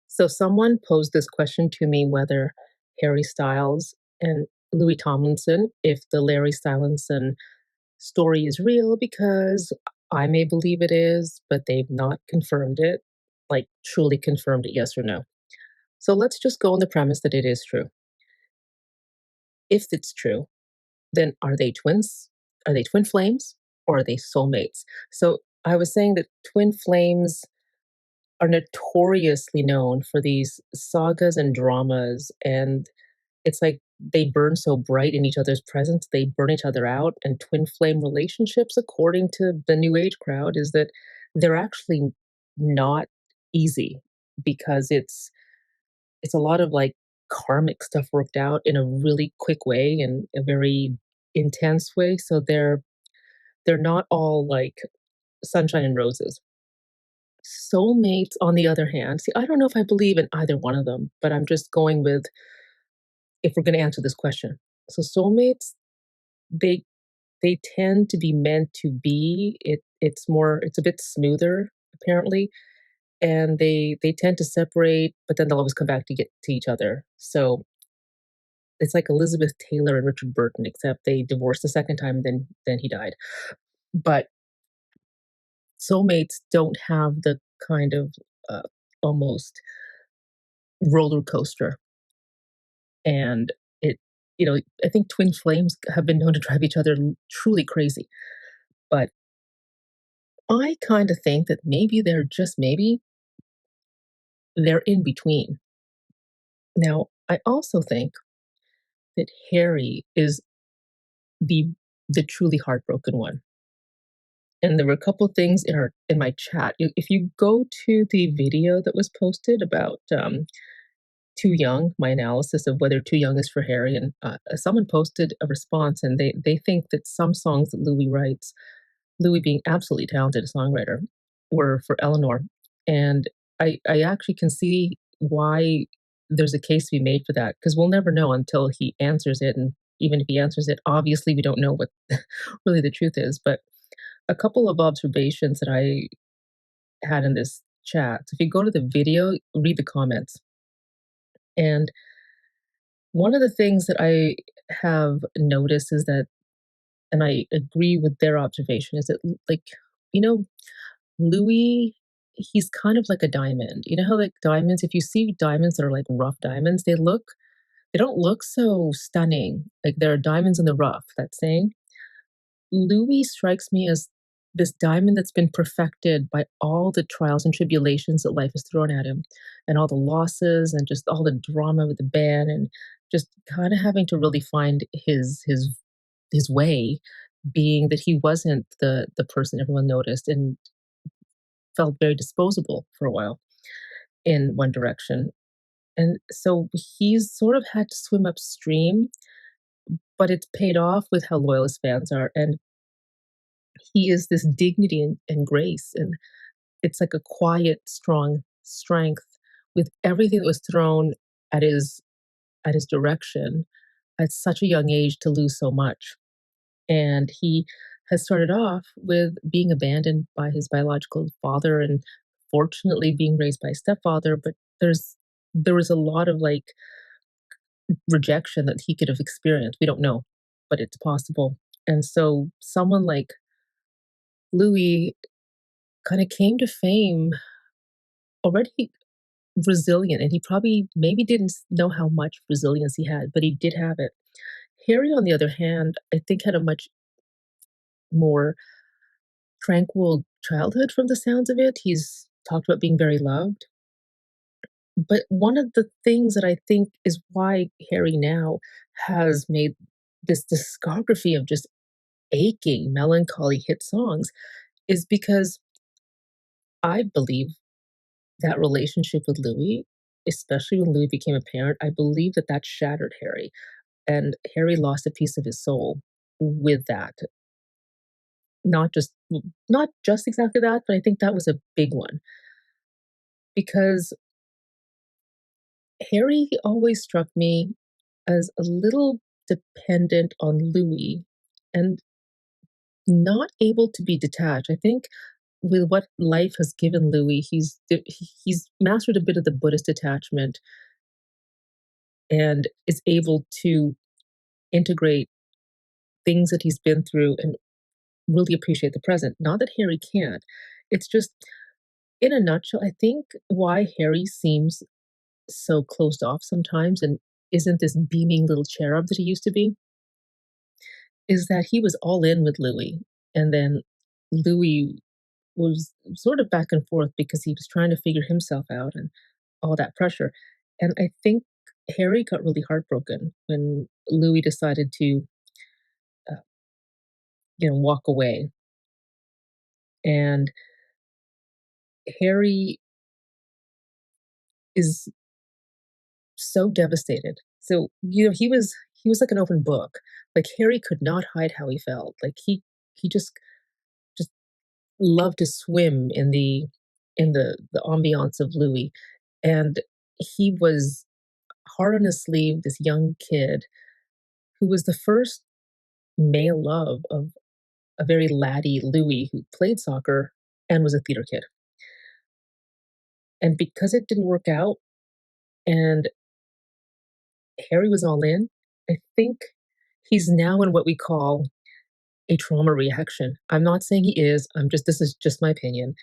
So someone posed this question to me whether Harry Styles and Louis Tomlinson, if the Larry Stylinson story is real, because I may believe it is, but they've not confirmed it, like truly confirmed it, yes or no. So let's just go on the premise that it is true. If it's true, then are they twins? Are they twin flames or are they soulmates? So I was saying that twin flames are notoriously known for these sagas and dramas, and it's like they burn so bright in each other's presence, they burn each other out. And twin flame relationships, according to the new age crowd, is that they're actually not easy because it's a lot of like karmic stuff worked out in a really quick way and a very intense way. So they're not all like sunshine and roses. Soulmates, on the other hand, see, I don't know if I believe in either one of them, but I'm just going with if we're going to answer this question. So soulmates, they they tend to be meant to be. It's a bit smoother apparently, and they tend to separate, but then they'll always come back to get to each other. So it's like Elizabeth Taylor and Richard Burton, except they divorced the second time, then he died. But soulmates don't have the kind of uh, almost roller coaster, and it I think twin flames have been known to drive each other truly crazy. But I kind of think that maybe they're just maybe they're in between. Now, I also think that Harry is the the truly heartbroken one. And there were a couple things in my chat. If you go to the video that was posted about Too Young, my analysis of whether Too Young is for Harry, and someone posted a response, and they think that some songs that Louis writes, Louis being absolutely talented a songwriter, were for Eleanor. And I actually can see why there's a case to be made for that, because we'll never know until he answers it. And even if he answers it, obviously we don't know what really the truth is. But a couple of observations that I had in this chat. So if you go to the video, read the comments. And one of the things that I have noticed is that, and I agree with their observation, is that like, you know, Louis, he's kind of like a diamond. You know how like diamonds, if you see diamonds that are like rough diamonds, they don't look so stunning. Like there are diamonds in the rough, that saying. Louis strikes me as this diamond that's been perfected by all the trials and tribulations that life has thrown at him, and all the losses, and just all the drama with the band, and just kind of having to really find his way, being that he wasn't the person everyone noticed and felt very disposable for a while in one direction. And so he's sort of had to swim upstream, but it's paid off with how loyal his fans are. And he is this dignity and grace. And it's like a quiet, strong strength with everything that was thrown at his direction at such a young age to lose so much. And he has started off with being abandoned by his biological father and fortunately being raised by a stepfather, but there was a lot of like rejection that he could have experienced. We don't know, but it's possible. And so someone like Louis kind of came to fame already resilient, and he probably maybe didn't know how much resilience he had, but he did have it. Harry, on the other hand, I think had a much more tranquil childhood from the sounds of it. He's talked about being very loved. But one of the things that I think is why Harry now has made this discography of just aching, melancholy hit songs is because I believe that relationship with Louis, especially when Louis became a parent, I believe that that shattered Harry. And Harry lost a piece of his soul with that. Not just not just exactly that, but I think that was a big one because Harry always struck me as a little dependent on Louis and not able to be detached. I think with what life has given Louis, he's mastered a bit of the Buddhist attachment and is able to integrate things that he's been through and really appreciate the present. Not that Harry can't. It's just, in a nutshell, I think why Harry seems so closed off sometimes and isn't this beaming little cherub that he used to be is that he was all in with Louis. And then Louis was sort of back and forth because he was trying to figure himself out and all that pressure. And I think Harry got really heartbroken when Louis decided to, uh, walk away. And Harry is so devastated. So, he was like an open book. Like Harry could not hide how he felt. Like he just loved to swim in the ambiance of Louis. And he was hard on his sleeve, this young kid who was the first male love of a very laddie Louis who played soccer and was a theater kid. And because it didn't work out and Harry was all in, I think he's now in what we call a trauma reaction. I'm not saying he is, this is just my opinion.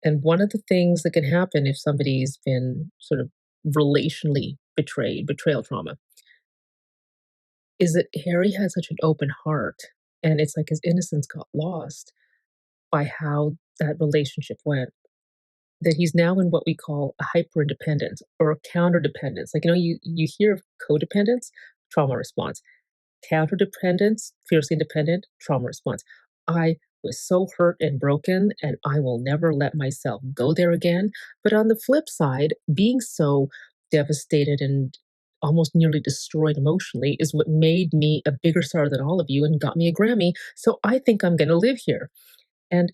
And one of the things that can happen if somebody's been sort of relationally betrayed, betrayal trauma, is that Harry has such an open heart. And it's like his innocence got lost by how that relationship went. That he's now in what we call a hyper independence or a counter dependence. Like, you hear of codependence, trauma response. Counter dependence, fiercely independent, trauma response. I was so hurt and broken, and I will never let myself go there again. But on the flip side, being so devastated and almost nearly destroyed emotionally is what made me a bigger star than all of you and got me a Grammy. So I think I'm going to live here. And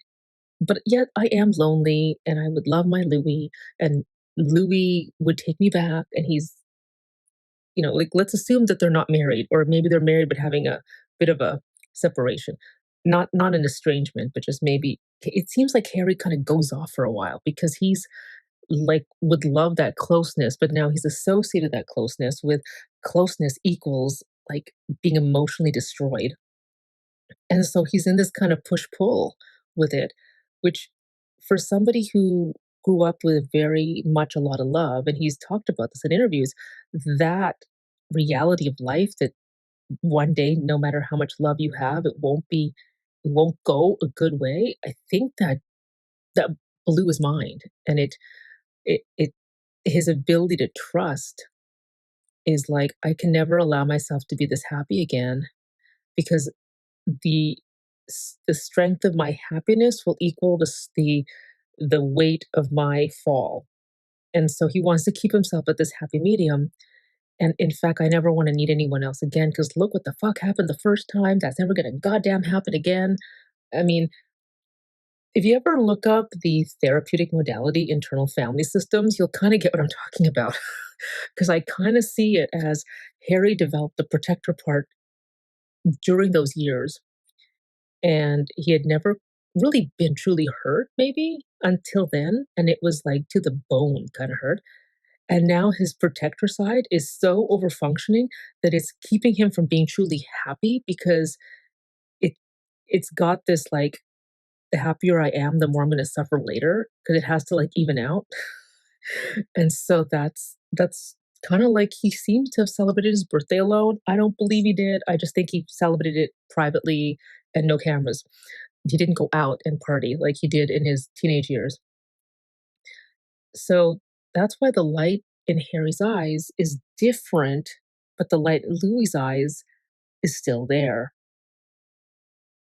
but yet I am lonely and I would love my Louis and Louis would take me back and he's, like let's assume that they're not married or maybe they're married but having a bit of a separation. Not an estrangement, but just maybe it seems like Harry kind of goes off for a while because he's like would love that closeness, but now he's associated that closeness with closeness equals like being emotionally destroyed. And so he's in this kind of push-pull with it, which for somebody who grew up with very much a lot of love, and he's talked about this in interviews, that reality of life that one day, no matter how much love you have, it won't go a good way. I think that blew his mind. And it his ability to trust is like, I can never allow myself to be this happy again because the the strength of my happiness will equal the weight of my fall. And so he wants to keep himself at this happy medium. And in fact, I never want to need anyone else again because look what the fuck happened the first time. That's never going to goddamn happen again. I mean, if you ever look up the therapeutic modality internal family systems, you'll kind of get what I'm talking about. Because I kind of see it as Harry developed the protector part during those years and he had never really been truly hurt maybe until then, and it was like to the bone kind of hurt. And now his protector side is so over functioning that it's keeping him from being truly happy because it it's got this like the happier I am, the more I'm going to suffer later because it has to like even out. And so that's kind of like he seems to have celebrated his birthday alone. I don't believe he did. I just think he celebrated it privately and no cameras. He didn't go out and party like he did in his teenage years. So that's why the light in Harry's eyes is different, but the light in Louis's eyes is still there.